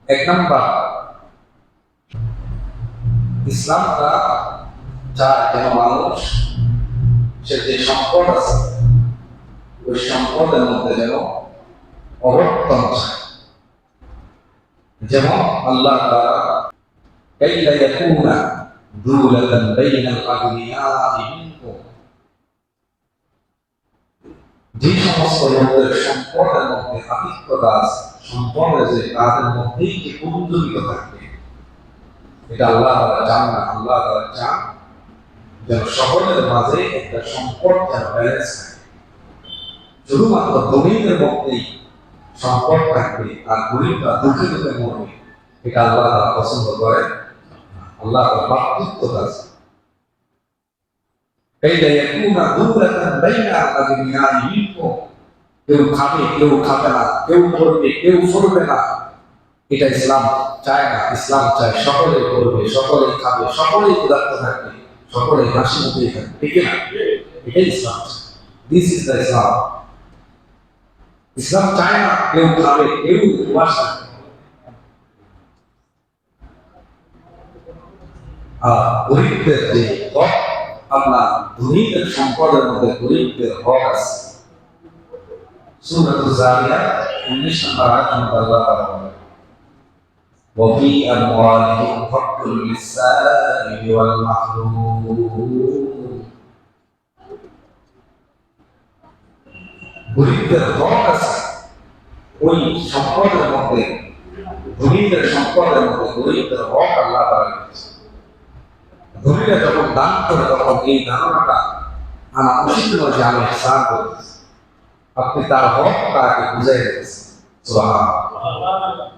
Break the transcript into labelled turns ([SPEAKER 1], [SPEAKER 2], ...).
[SPEAKER 1] এক নাম্বার, ইসলামটা চায় যেন মানুষ সে যে সম্পদ আছে ওই সম্পদের মধ্যে যেন অবর্তন চায়। যেমন আল্লাহ তাআলা কাইলা ইয়াকুনা দুলাতান বাইনাল আগনিয়াই মিনকুম, যে সমস্ত লোকদের সম্পদের মধ্যে আধিক্যতা আছে, সম্পদের যে তাদের মধ্যেই যে প্রতিযোগিতা থাকবে, এটা আল্লাহ তাআলা চান না। আল্লাহ তাআলা চান যেন সকলের মাঝে একটা সম্পদ যেন ব্যালেন্স থাকে। শুধুমাত্র ধনীদের মধ্যেই সম্পদ থাকবে আর গরিবরা দুঃখে দুঃখে মরবে, এটা আল্লাহ তাআলা পছন্দ করে। আল্লাহ তাআলা মাতৃত্বতা আছে। কাইলা ইয়াকুনা দুলাতান বাইনাল আগনিয়াই মিনকুম, কেউ খাবে কেউ খাবে না, কেউ করবে কেউ করবে না, এটা ইসলাম চায় না। ইসলাম চায় সকলে করবে, সকলে খাবে, সকলেই ক্ষুধার্ত থাকবে, সকলে হাসি মুখে থাকবে, ঠিক না? এটাই ইসলাম। দিস ইজ দ্য ইসলাম। ইসলাম চায় না কেউ খাবে কেউ উপবাস থাকবে। আর গরিবদের যে হক, আপনার ধনীদের সম্পদের মধ্যে গরিবদের হক আছে। সূরাতুল যারিয়াত 19 নম্বর আয়াত আল্লাহ তাআলা বলেন, وفي أموالهم حق للسائل والمحروم, গরিবদের হক আছে ওই সম্পদের মধ্যে, ধনীদের সম্পদের মধ্যে গরিবদের হক আল্লাহ তাআলা দিয়েছে। ধনীরা যখন দান করে তখন এই ধারণাটা আনা উচিত নয় যে আমি ইহসান করতেছি, আপনি তার হক তাকে বুঝাই দিয়েছেন। সুবহানাল্লাহ।